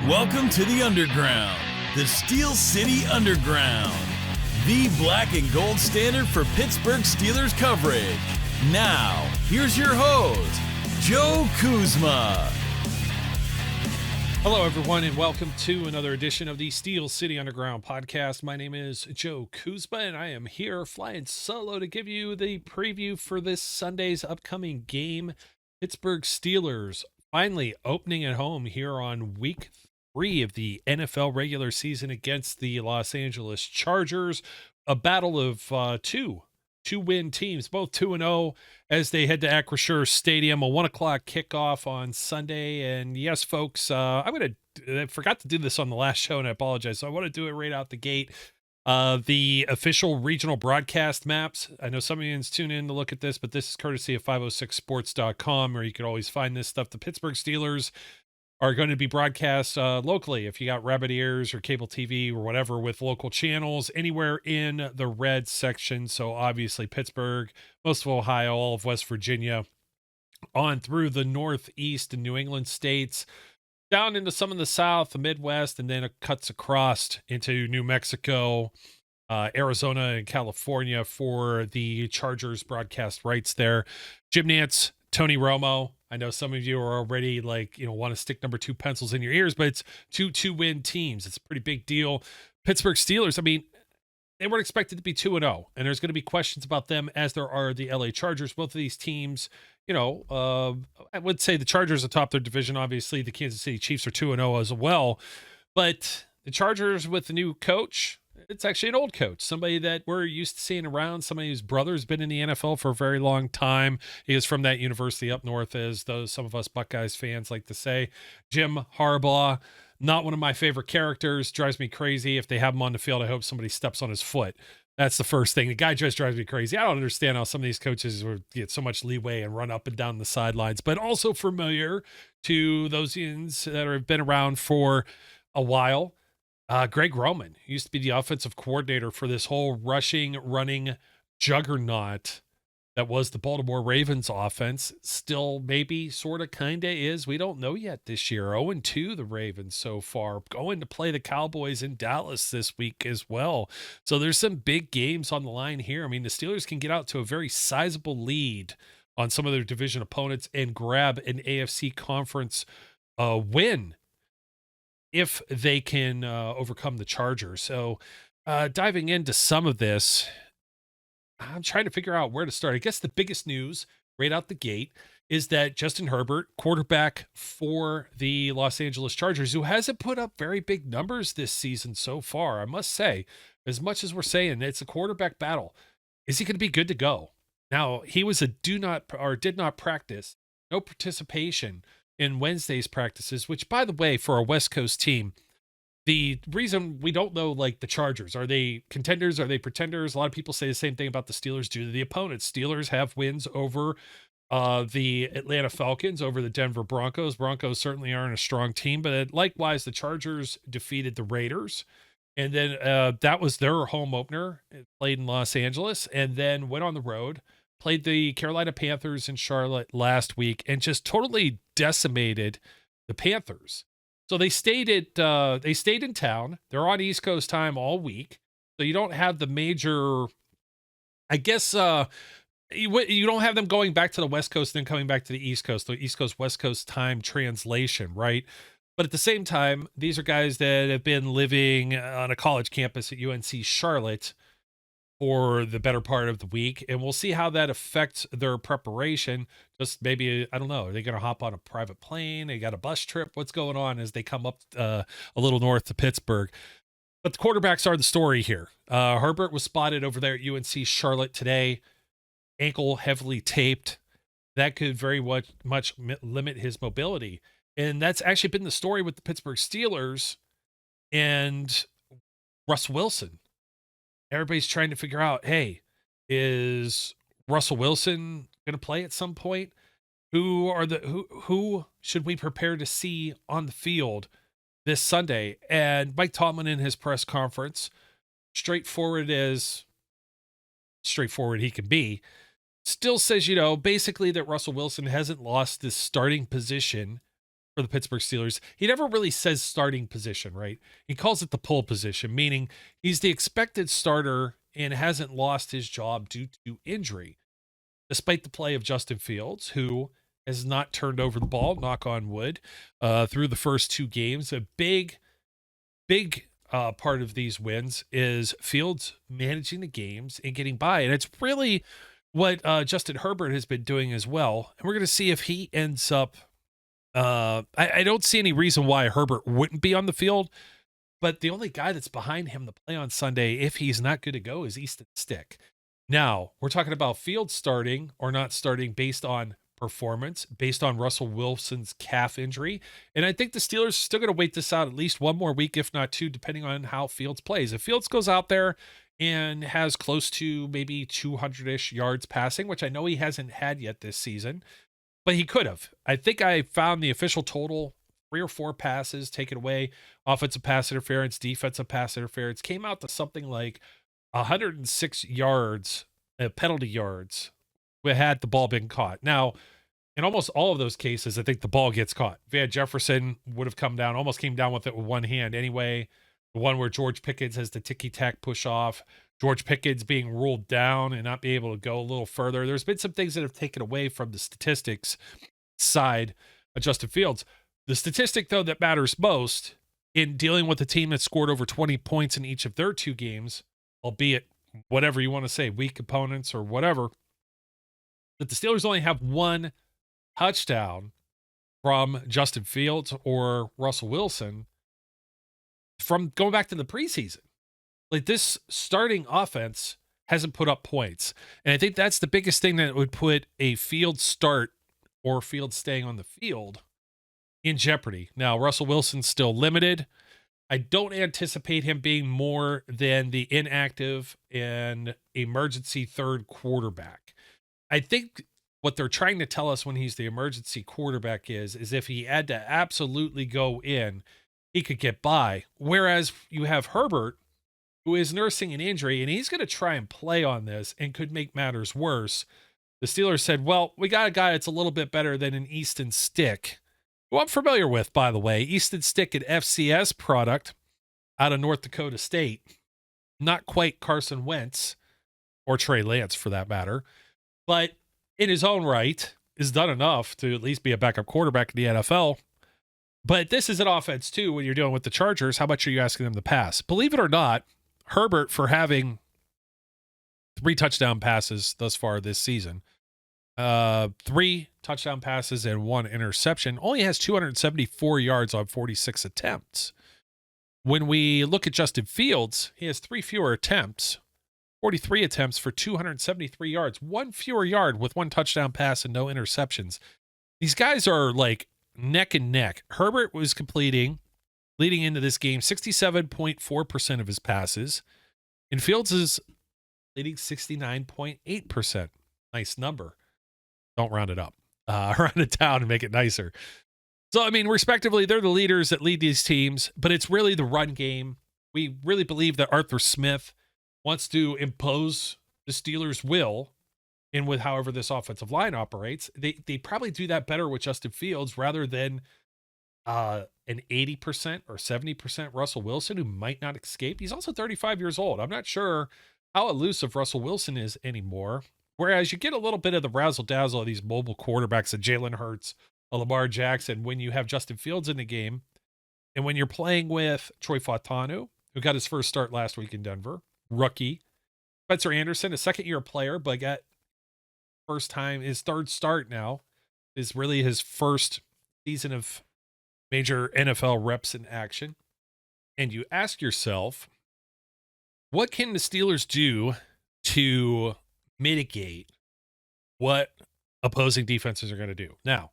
Welcome to the Underground, the Steel City Underground, the black and gold standard for Pittsburgh Steelers coverage. Now, here's your host, Joe Kuzma. Hello, everyone, and welcome to another edition of the Steel City Underground podcast. My name is Joe Kuzma, and I am here flying solo to give you the preview for this Sunday's upcoming game. Pittsburgh Steelers finally opening at home here on week 3 of the NFL regular season against the Los Angeles Chargers. A battle of two-win teams, both 2-0 as they head to Acrisure Stadium, a 1 o'clock kickoff on Sunday. And yes, folks, I forgot to do this on the last show, and I apologize. So I want to do it right out the gate. The official regional broadcast maps. I know some of you tune in to look at this, but this is courtesy of 506sports.com, where you can always find this stuff. The Pittsburgh Steelers are going to be broadcast locally. If you got rabbit ears or cable TV or whatever with local channels, anywhere in the red section. So obviously Pittsburgh, most of Ohio, all of West Virginia, on through the Northeast and New England states, down into some of the South, the Midwest, and then it cuts across into New Mexico, Arizona, and California for the Chargers broadcast rights there. Jim Nantz, Tony Romo. I know some of you are already want to stick number 2 pencils in your ears, but it's two-win teams. It's a pretty big deal. Pittsburgh Steelers, I mean, they weren't expected to be 2-0, and there's going to be questions about them as there are the LA Chargers. Both of these teams, I would say the Chargers atop their division. Obviously, the Kansas City Chiefs are 2-0 as well, but the Chargers with the new coach, it's actually an old coach, somebody that we're used to seeing around, somebody whose brother's been in the NFL for a very long time. He is from that university up north, as some of us Buckeyes fans like to say. Jim Harbaugh, not one of my favorite characters, drives me crazy. If they have him on the field, I hope somebody steps on his foot. That's the first thing. The guy just drives me crazy. I don't understand how some of these coaches would get so much leeway and run up and down the sidelines, but also familiar to those that have been around for a while. Greg Roman used to be the offensive coordinator for this whole running juggernaut that was the Baltimore Ravens offense. Still maybe sort of kind of is. We don't know yet this year. 0-2 the Ravens so far. Going to play the Cowboys in Dallas this week as well. So there's some big games on the line here. I mean, the Steelers can get out to a very sizable lead on some of their division opponents and grab an AFC conference win if they can overcome the Chargers. So diving into some of this, I'm trying to figure out where to start. I guess the biggest news right out the gate is that Justin Herbert, quarterback for the Los Angeles Chargers, who hasn't put up very big numbers this season so far, I must say, as much as we're saying it's a quarterback battle, is he going to be good to go? Now, he was did not practice, no participation in Wednesday's practices, which, by the way, for a West Coast team, the reason we don't know, like the Chargers, are they contenders? Are they pretenders? A lot of people say the same thing about the Steelers due to the opponents. Steelers have wins over the Atlanta Falcons, over the Denver Broncos. Broncos certainly aren't a strong team, but likewise, the Chargers defeated the Raiders. And then that was their home opener. It played in Los Angeles and then went on the road, played the Carolina Panthers in Charlotte last week, and just totally decimated the Panthers. So they stayed in town. They're on East Coast time all week. So you don't have the major, I guess, you don't have them going back to the West Coast and then coming back to the East Coast West Coast time translation, right? But at the same time, these are guys that have been living on a college campus at UNC Charlotte for the better part of the week, and we'll see how that affects their preparation. Just maybe, I don't know, are they going to hop on a private plane? They got a bus trip? What's going on as they come up a little north to Pittsburgh? But the quarterbacks are the story here. Herbert was spotted over there at UNC Charlotte today, ankle heavily taped. That could very much limit his mobility. And that's actually been the story with the Pittsburgh Steelers and Russ Wilson. Everybody's trying to figure out, hey, is Russell Wilson going to play at some point? Who should we prepare to see on the field this Sunday? And Mike Tomlin in his press conference, straightforward he can be, still says, basically that Russell Wilson hasn't lost this starting position for the Pittsburgh Steelers. He never really says starting position, right? He calls it the pole position, meaning he's the expected starter and hasn't lost his job due to injury, despite the play of Justin Fields, who has not turned over the ball, knock on wood, through the first 2 games. A big part of these wins is Fields managing the games and getting by. And it's really what Justin Herbert has been doing as well. And we're going to see if he ends up. I don't see any reason why Herbert wouldn't be on the field, but the only guy that's behind him to play on Sunday, if he's not good to go, is Easton Stick. Now, we're talking about Fields starting or not starting based on performance, based on Russell Wilson's calf injury. And I think the Steelers are still going to wait this out at least 1 more week, if not 2, depending on how Fields plays. If Fields goes out there and has close to maybe 200-ish yards passing, which I know he hasn't had yet this season, but he could have. I think I found the official total, 3 or 4 passes taken away, offensive pass interference, defensive pass interference, came out to something like 106 yards, penalty yards, had the ball been caught. Now, in almost all of those cases, I think the ball gets caught. Van Jefferson would have come down, almost came down with it with one hand anyway. The one where George Pickens has the ticky-tack push off, George Pickens being ruled down and not be able to go a little further. There's been some things that have taken away from the statistics side of Justin Fields. The statistic, though, that matters most in dealing with a team that scored over 20 points in each of their 2 games, albeit whatever you want to say, weak opponents or whatever, that the Steelers only have 1 touchdown from Justin Fields or Russell Wilson from going back to the preseason. Like, this starting offense hasn't put up points. And I think that's the biggest thing that would put a Field start or Field staying on the field in jeopardy. Now, Russell Wilson's still limited. I don't anticipate him being more than the inactive and emergency third quarterback. I think what they're trying to tell us when he's the emergency quarterback is if he had to absolutely go in, he could get by. Whereas you have Herbert, who is nursing an injury, and he's going to try and play on this and could make matters worse. The Steelers said, well, we got a guy that's a little bit better than an Easton Stick, who I'm familiar with, by the way. Easton Stick, an FCS product out of North Dakota State. Not quite Carson Wentz, or Trey Lance for that matter, but in his own right is done enough to at least be a backup quarterback in the NFL. But this is an offense, too, when you're dealing with the Chargers. How much are you asking them to pass? Believe it or not, Herbert, for having 3 touchdown passes thus far this season, 3 touchdown passes and 1 interception, only has 274 yards on 46 attempts. When we look at Justin Fields, he has 3 fewer attempts, 43 attempts for 273 yards, 1 fewer yard with 1 touchdown pass and no interceptions. These guys are like neck and neck. Herbert was completing, leading into this game, 67.4% of his passes, and Fields is leading 69.8%. Nice number. Don't round it up. Round it down and make it nicer. So, I mean, respectively, they're the leaders that lead these teams, but it's really the run game. We really believe that Arthur Smith wants to impose the Steelers' will in with however this offensive line operates. They probably do that better with Justin Fields rather than an 80% or 70% Russell Wilson, who might not escape. He's also 35 years old. I'm not sure how elusive Russell Wilson is anymore. Whereas you get a little bit of the razzle-dazzle of these mobile quarterbacks, a Jalen Hurts, a Lamar Jackson, when you have Justin Fields in the game. And when you're playing with Troy Fautanu, who got his first start last week in Denver, rookie. Spencer Anderson, a second-year player, but got first time, his 3rd start now, is really his first season of major NFL reps in action. And you ask yourself, what can the Steelers do to mitigate what opposing defenses are going to do? Now,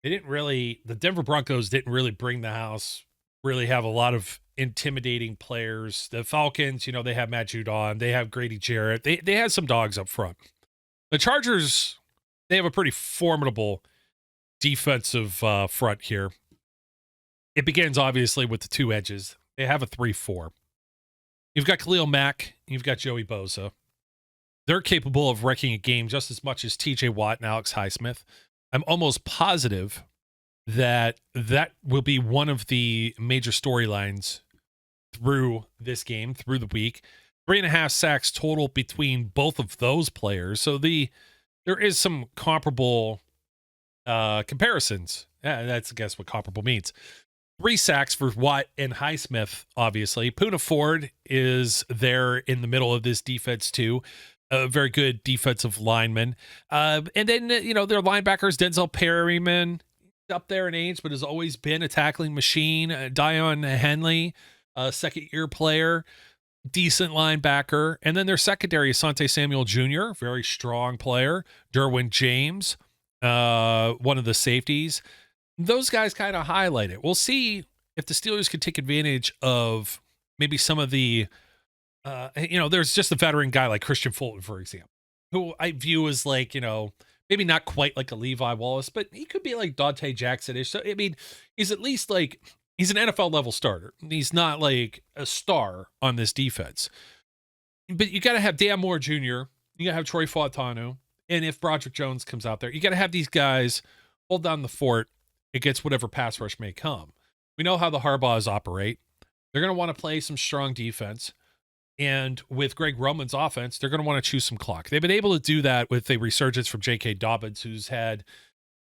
the Denver Broncos didn't really bring the house, really have a lot of intimidating players. The Falcons, they have Matt Judon, they have Grady Jarrett. They had some dogs up front. The Chargers, they have a pretty formidable defensive front here. It begins, obviously, with the 2 edges. They have a 3-4. You've got Khalil Mack, you've got Joey Bosa. They're capable of wrecking a game just as much as TJ Watt and Alex Highsmith. I'm almost positive that will be one of the major storylines through this game, through the week. 3.5 sacks total between both of those players. So there is some comparable comparisons. That's, I guess, what comparable means. 3 sacks for Watt and Highsmith, obviously. Poona Ford is there in the middle of this defense, too. A very good defensive lineman. And then, their linebackers, Denzel Perryman, up there in age, but has always been a tackling machine. Dion Henley, a second-year player, decent linebacker. And then their secondary, Asante Samuel Jr., very strong player. Derwin James, one of the safeties. Those guys kind of highlight it. We'll see if the Steelers can take advantage of maybe some of the, there's just a veteran guy like Christian Fulton, for example, who I view as like, maybe not quite like a Levi Wallace, but he could be like Dante Jackson-ish. So, I mean, he's at least like, he's an NFL level starter. He's not like a star on this defense. But you got to have Dan Moore Jr., you got to have Troy Fautanu, and if Broderick Jones comes out there, you got to have these guys hold down the fort against whatever pass rush may come. We know how the Harbaughs operate. They're going to want to play some strong defense. And with Greg Roman's offense, they're going to want to chew some clock. They've been able to do that with a resurgence from J.K. Dobbins, who's had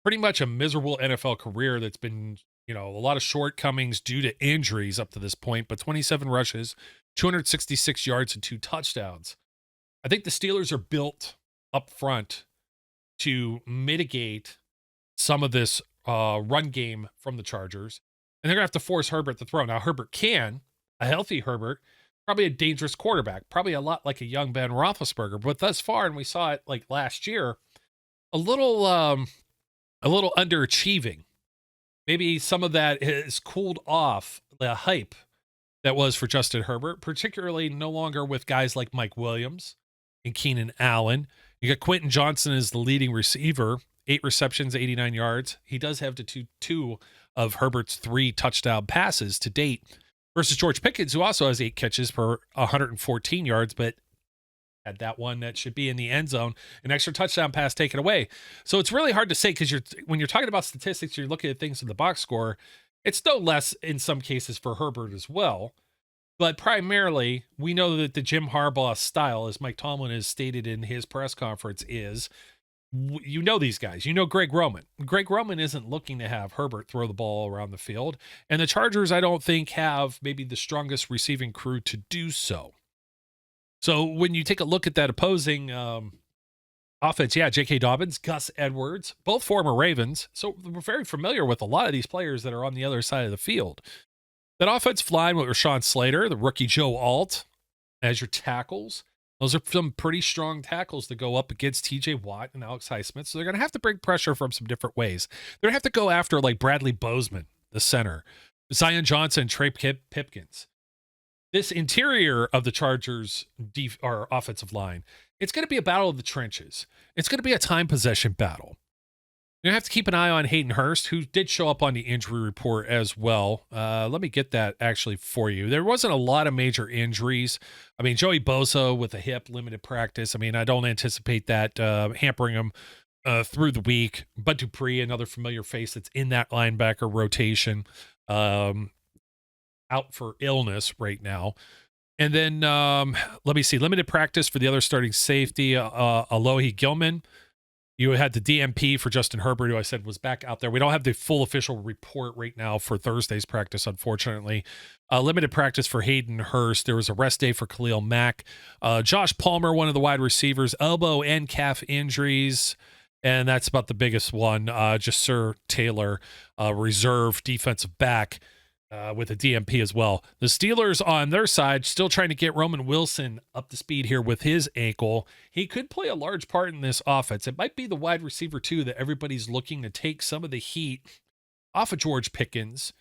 pretty much a miserable NFL career that's been, a lot of shortcomings due to injuries up to this point, but 27 rushes, 266 yards, and 2 touchdowns. I think the Steelers are built up front to mitigate some of this run game from the Chargers, and they're going to have to force Herbert to throw. Now, Herbert can, a healthy Herbert, probably a dangerous quarterback, probably a lot like a young Ben Roethlisberger, but thus far, and we saw it like last year, a little underachieving. Maybe some of that has cooled off the hype that was for Justin Herbert, particularly no longer with guys like Mike Williams and Keenan Allen. You got Quentin Johnson as the leading receiver, 8 receptions, 89 yards. He does have two of Herbert's 3 touchdown passes to date versus George Pickens, who also has 8 catches for 114 yards, but had that one that should be in the end zone, an extra touchdown pass taken away. So it's really hard to say because when you're talking about statistics, you're looking at things in the box score. It's no less in some cases for Herbert as well. But primarily, we know that the Jim Harbaugh style, as Mike Tomlin has stated in his press conference, is these guys. Greg Roman. Greg Roman isn't looking to have Herbert throw the ball around the field. And the Chargers, I don't think, have maybe the strongest receiving crew to do so. So when you take a look at that opposing offense, J.K. Dobbins, Gus Edwards, both former Ravens. So we're very familiar with a lot of these players that are on the other side of the field. That offensive line with Rashawn Slater, the rookie Joe Alt as your tackles. Those are some pretty strong tackles to go up against T.J. Watt and Alex Highsmith. So they're going to have to bring pressure from some different ways. They're going to have to go after like Bradley Bozeman, the center, Zion Johnson, Trey Pipkins. This interior of the Chargers or offensive line, it's going to be a battle of the trenches. It's going to be a time possession battle. You're going to have to keep an eye on Hayden Hurst, who did show up on the injury report as well. Let me get that actually for you. There wasn't a lot of major injuries. I mean, Joey Bosa with a hip, limited practice. I mean, I don't anticipate that hampering him through the week. Bud Dupree, another familiar face that's in that linebacker rotation. Out for illness right now. And then let me see, limited practice for the other starting safety, Alohi Gilman. You had the DMP for Justin Herbert, who I said was back out there. We don't have the full official report right now for Thursday's practice, unfortunately. Limited practice for Hayden Hurst. There was a rest day for Khalil Mack. Josh Palmer, one of the wide receivers, elbow and calf injuries. And that's about the biggest one. Just Sir Taylor, reserve defensive back. With a DMP as well. The Steelers on their side still trying to get Roman Wilson up to speed here with his ankle. He could play a large part in this offense. It might be the wide receiver too that everybody's looking to take some of the heat off of George Pickens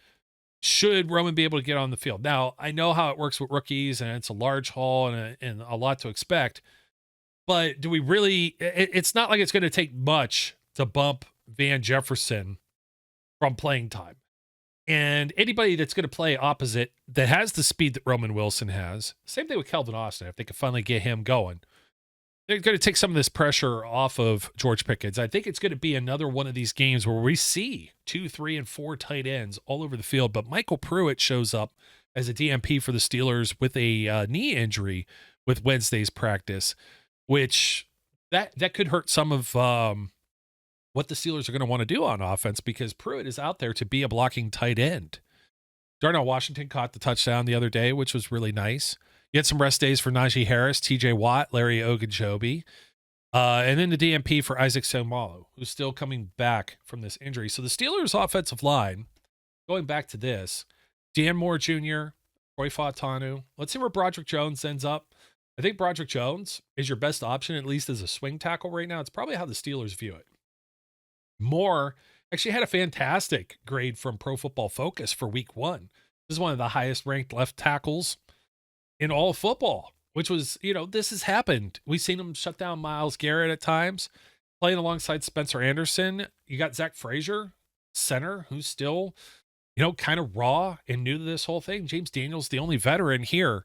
should Roman be able to get on the field. Now, I know how it works with rookies and it's a large haul and a lot to expect, but do we really, it's not like it's going to take much to bump Van Jefferson from playing time. And anybody that's going to play opposite that has the speed that Roman Wilson has, same thing with Kelvin Austin, if they can finally get him going, they're going to take some of this pressure off of George Pickens. I think it's going to be another one of these games where we see 2, 3, and 4 tight ends all over the field, but Michael Pruitt shows up as a DMP for the Steelers with a knee injury with Wednesday's practice, which that could hurt some of what the Steelers are going to want to do on offense, because Pruitt is out there to be a blocking tight end. Darnell Washington caught the touchdown the other day, which was really nice. You had some rest days for Najee Harris, TJ Watt, Larry Ogunjobi, and then the DMP for Isaac Seumalo, who's still coming back from this injury. So the Steelers' offensive line, going back to this, Dan Moore Jr., Troy Fautanu. Let's see where Broderick Jones ends up. I think Broderick Jones is your best option, at least as a swing tackle right now. It's probably how the Steelers view it. Moore actually had a fantastic grade from Pro Football Focus for week 1. This is one of the highest ranked left tackles in all of football, which was, this has happened. We've seen him shut down Myles Garrett at times, playing alongside Spencer Anderson. You got Zach Frazier, center, who's still, kind of raw and new to this whole thing. James Daniels, the only veteran here.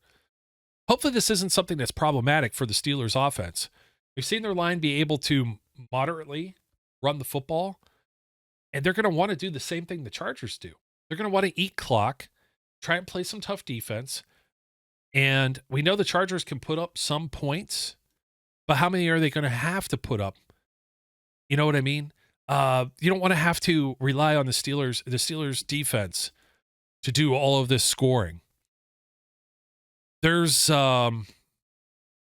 Hopefully this isn't something that's problematic for the Steelers offense. We've seen their line be able to moderately run the football, and they're going to want to do the same thing the Chargers do. They're going to want to eat clock, try and play some tough defense. And we know the Chargers can put up some points, but how many are they going to have to put up? You know what I mean? You don't want to have to rely on the Steelers defense to do all of this scoring. There's also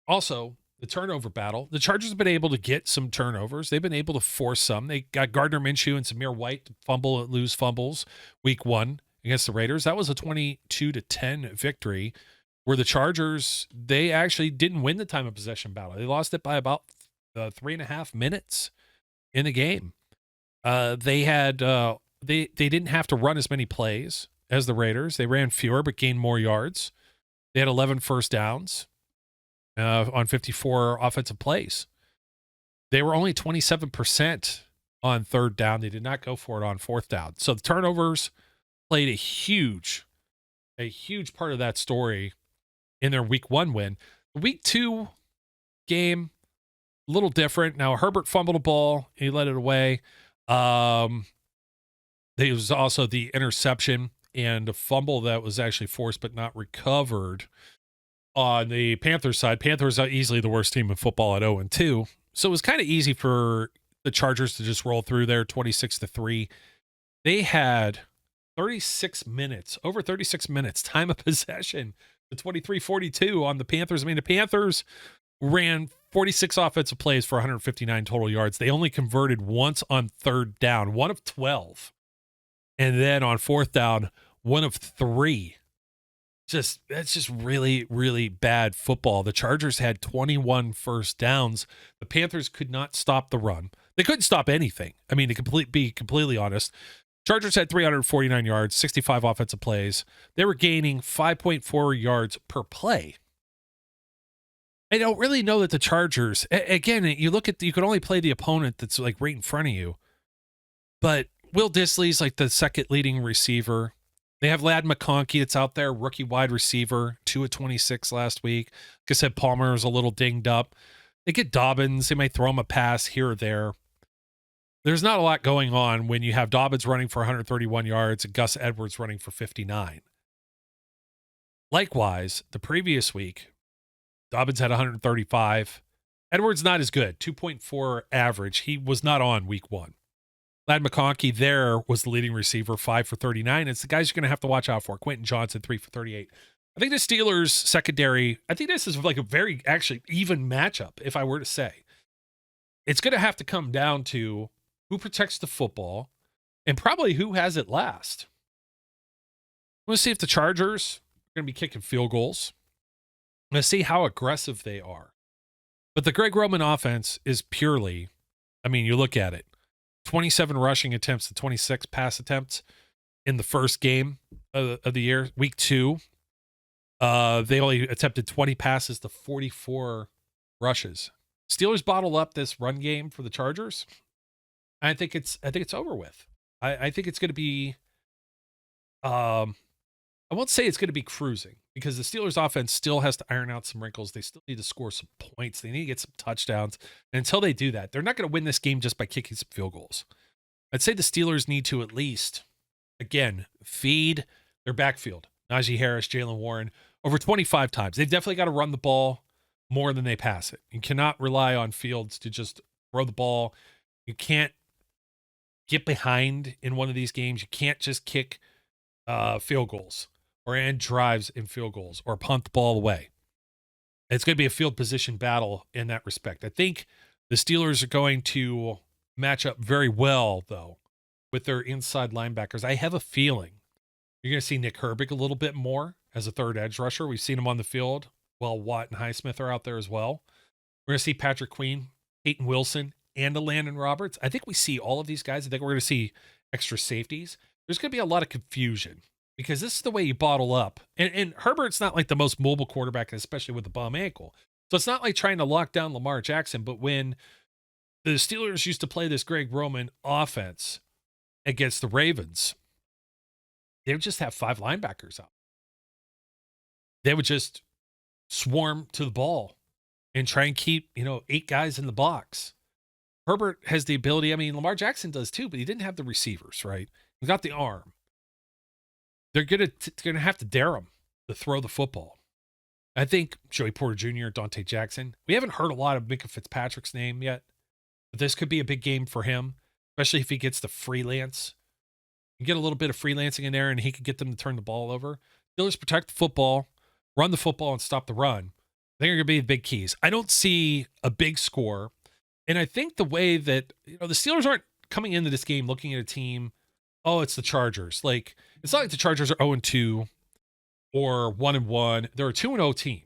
the turnover battle. The Chargers have been able to get some turnovers. They've been able to force some. They got Gardner Minshew and Samir White to lose fumbles week 1 against the Raiders. That was a 22-10 victory, where the Chargers, they actually didn't win the time of possession battle. They lost it by about 3.5 minutes in the game. They didn't have to run as many plays as the Raiders. They ran fewer but gained more yards. They had 11 first downs on 54 offensive plays. They were only 27% on third down. They did not go for it on fourth down. So the turnovers played a huge part of that story in their week 1 win. The week 2 game, a little different. Now, Herbert fumbled a ball. He let it away. There was also the interception and a fumble that was actually forced but not recovered on the Panthers side. Panthers are easily the worst team in football at 0-2. So it was kind of easy for the Chargers to just roll through there 26-3. They had over 36 minutes time of possession to 23-42 on the Panthers. I mean, the Panthers ran 46 offensive plays for 159 total yards. They only converted once on third down, 1 of 12. And then on fourth down, 1 of 3. That's just really, really bad football. The Chargers had 21 first downs. The Panthers could not stop the run. They couldn't stop anything. I mean, to be completely honest, Chargers had 349 yards, 65 offensive plays. They were gaining 5.4 yards per play. I don't really know that the Chargers, again, you can only play the opponent that's like right in front of you. But Will Dissly's like the second leading receiver. They have Ladd McConkey that's out there, rookie wide receiver, 2 of 26 last week. Like I said, Palmer was a little dinged up. They get Dobbins. They might throw him a pass here or there. There's not a lot going on when you have Dobbins running for 131 yards and Gus Edwards running for 59. Likewise, the previous week, Dobbins had 135. Edwards not as good, 2.4 average. He was not on week 1. Ladd McConkey there was the leading receiver, 5 for 39. It's the guys you're going to have to watch out for. Quentin Johnson, 3 for 38. I think the Steelers secondary, I think this is like a very actually even matchup, if I were to say. It's going to have to come down to who protects the football and probably who has it last. Let's see if the Chargers are going to be kicking field goals. Let's see how aggressive they are. But the Greg Roman offense is purely, I mean, you look at it. 27 rushing attempts to 26 pass attempts in the first game of the year. Week 2, they only attempted 20 passes to 44 rushes. Steelers bottle up this run game for the Chargers. I think it's over with. I think it's going to be a I won't say it's going to be cruising because the Steelers offense still has to iron out some wrinkles. They still need to score some points. They need to get some touchdowns. And until they do that, they're not going to win this game just by kicking some field goals. I'd say the Steelers need to at least, again, feed their backfield. Najee Harris, Jalen Warren, over 25 times. They've definitely got to run the ball more than they pass it. You cannot rely on Fields to just throw the ball. You can't get behind in one of these games. You can't just kick field goals or end drives in field goals or punt the ball away. It's going to be a field position battle in that respect. I think the Steelers are going to match up very well, though, with their inside linebackers. I have a feeling you're going to see Nick Herbig a little bit more as a third edge rusher. We've seen him on the field while Watt and Highsmith are out there as well. We're going to see Patrick Queen, Peyton Wilson, and Landon Roberts. I think we see all of these guys. I think we're going to see extra safeties. There's going to be a lot of confusion because this is the way you bottle up. And Herbert's not like the most mobile quarterback, especially with the bum ankle. So it's not like trying to lock down Lamar Jackson, but when the Steelers used to play this Greg Roman offense against the Ravens, they would just have 5 linebackers out. They would just swarm to the ball and try and keep, 8 guys in the box. Herbert has the ability. I mean, Lamar Jackson does too, but he didn't have the receivers, right? He's got the arm. They're going to have to dare him to throw the football. I think Joey Porter Jr., Dante Jackson. We haven't heard a lot of Minka Fitzpatrick's name yet, but this could be a big game for him, especially if he gets to freelance. You get a little bit of freelancing in there, and he could get them to turn the ball over. Steelers protect the football, run the football, and stop the run. I think are going to be the big keys. I don't see a big score, and I think the way that the Steelers aren't coming into this game looking at a team, oh, it's the Chargers. Like, it's not like the Chargers are 0-2 or 1-1. They're a 2-0 team,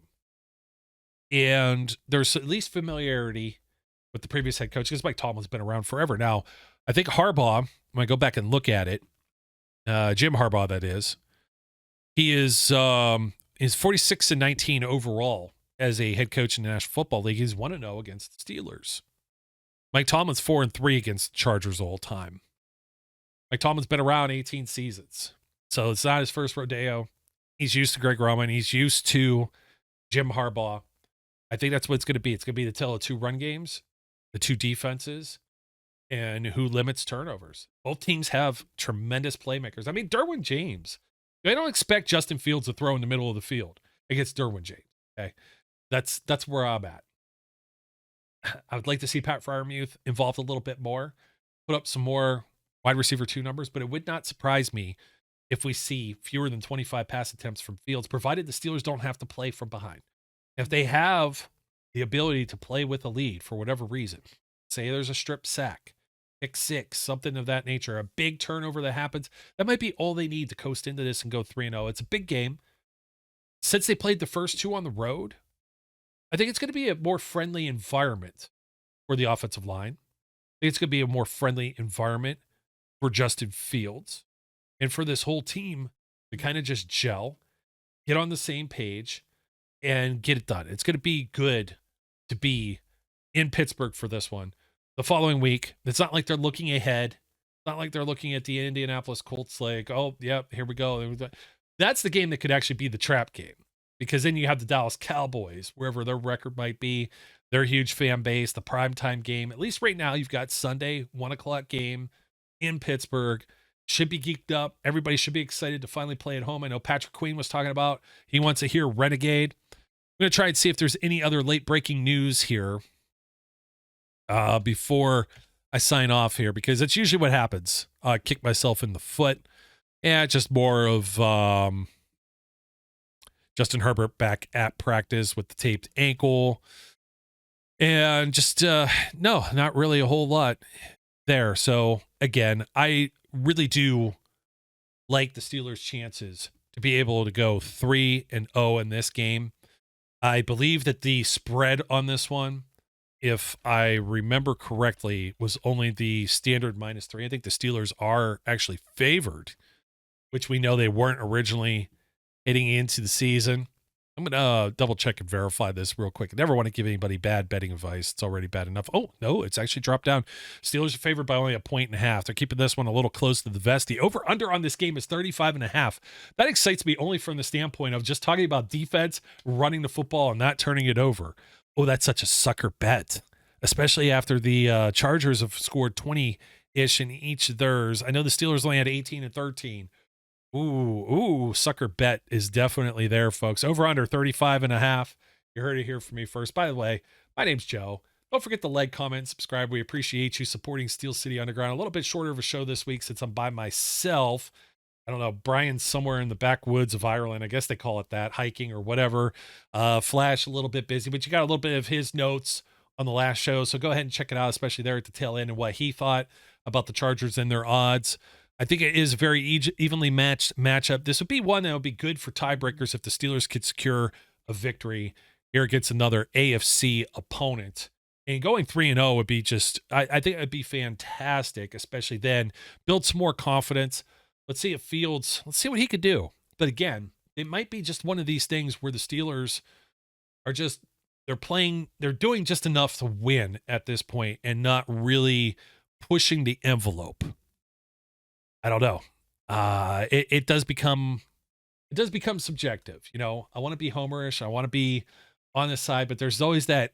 and there's at least familiarity with the previous head coach because Mike Tomlin's been around forever. Now, I think Harbaugh, when I go back and look at it, Jim Harbaugh, that is, he is 46-19 overall as a head coach in the National Football League. He's 1-0 against the Steelers. Mike Tomlin's 4-3 against the Chargers all time. Mike Tomlin's been around 18 seasons, so it's not his first rodeo. He's used to Greg Roman. He's used to Jim Harbaugh. I think that's what it's going to be. It's going to be the tale of 2 run games, the 2 defenses, and who limits turnovers. Both teams have tremendous playmakers. I mean, Derwin James. I don't expect Justin Fields to throw in the middle of the field against Derwin James. Okay, that's where I'm at. I would like to see Pat Freiermuth involved a little bit more, put up some more wide receiver 2 numbers, but it would not surprise me if we see fewer than 25 pass attempts from Fields, provided the Steelers don't have to play from behind. If they have the ability to play with a lead for whatever reason, say there's a strip sack, pick 6, something of that nature, a big turnover that happens, that might be all they need to coast into this and go 3-0. It's a big game. Since they played the first 2 on the road, I think it's going to be a more friendly environment for the offensive line. I think it's going to be a more friendly environment for Justin Fields and for this whole team to kind of just gel, get on the same page, and get it done. It's going to be good to be in Pittsburgh for this one. The following week, it's not like they're looking ahead. It's not like they're looking at the Indianapolis Colts like, oh, yep, here we go. That's the game that could actually be the trap game, because then you have the Dallas Cowboys, wherever their record might be, their huge fan base, the primetime game. At least right now, you've got Sunday, 1 o'clock game in Pittsburgh. Should be geeked up. Everybody should be excited to finally play at home. I know Patrick Queen was talking about he wants to hear Renegade. I'm going to try and see if there's any other late breaking news here before I sign off here, because that's usually what happens. I kick myself in the foot. Yeah, just more of Justin Herbert back at practice with the taped ankle. And just, no, not really a whole lot there. So, again, I really do like the Steelers' chances to be able to go 3-0 in this game. I believe that the spread on this one, if I remember correctly, was only the standard -3. I think the Steelers are actually favored, which we know they weren't originally heading into the season. I'm going to double check and verify this real quick. I never want to give anybody bad betting advice. It's already bad enough. Oh, no, it's actually dropped down. Steelers are favored by only 1.5. They're keeping this one a little close to the vest. The over-under on this game is 35.5. That excites me only from the standpoint of just talking about defense, running the football, and not turning it over. Oh, that's such a sucker bet, especially after the Chargers have scored 20-ish in each of theirs. I know the Steelers only had 18 and 13. Ooh, sucker bet is definitely there, folks. Over under 35.5. You heard it here from me first. By the way, my name's Joe. Don't forget to like, comment, subscribe. We appreciate you supporting Steel City Underground. A little bit shorter of a show this week since I'm by myself. I don't know, Brian's somewhere in the backwoods of Ireland. I guess they call it that, hiking or whatever. Flash, a little bit busy, but you got a little bit of his notes on the last show. So go ahead and check it out, especially there at the tail end and what he thought about the Chargers and their odds. I think it is a very evenly matched matchup. This would be one that would be good for tiebreakers if the Steelers could secure a victory here against another AFC opponent. And going 3-0 would be just, I think it would be fantastic, especially then. Build some more confidence. Let's see if Fields, let's see what he could do. But again, it might be just one of these things where the Steelers are just, they're doing just enough to win at this point and not really pushing the envelope. I don't know. It does become subjective. You know, I want to be homerish. I want to be on the side, but there's always that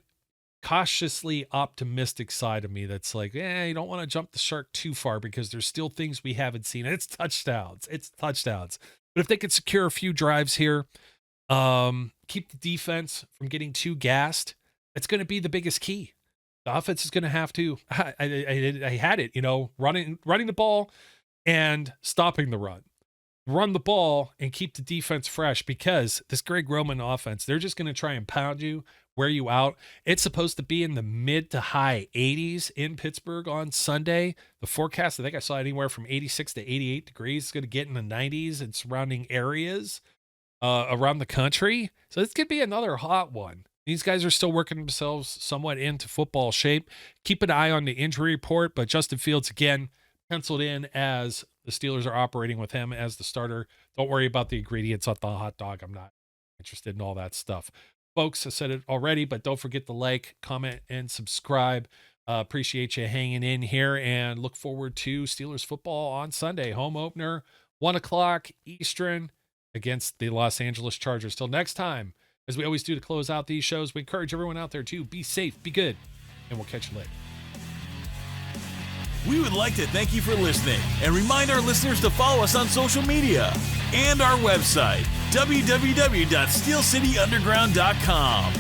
cautiously optimistic side of me that's like, you don't want to jump the shark too far because there's still things we haven't seen. And it's touchdowns. But if they could secure a few drives here, keep the defense from getting too gassed, it's going to be the biggest key. The offense is going to have to, I had it, you know, running the ball and stopping the run the ball and keep the defense fresh, because this Greg Roman offense, they're just going to try and pound you, wear you out. It's supposed to be in the mid to high 80s in Pittsburgh on Sunday. The forecast, I think I saw anywhere from 86 to 88 degrees. It's going to get in the 90s and surrounding areas around the country. So this could be another hot one. These guys are still working themselves somewhat into football shape. Keep an eye on the injury report, but Justin Fields, again, penciled in as the Steelers are operating with him as the starter. Don't worry about the ingredients of the hot dog. I'm not interested in all that stuff. Folks, I said it already, but don't forget to like, comment, and subscribe. Appreciate you hanging in here, and look forward to Steelers football on Sunday. Home opener, 1 o'clock Eastern against the Los Angeles Chargers. Till next time, as we always do to close out these shows, we encourage everyone out there to be safe, be good, and we'll catch you later. We would like to thank you for listening and remind our listeners to follow us on social media and our website, www.steelcityunderground.com.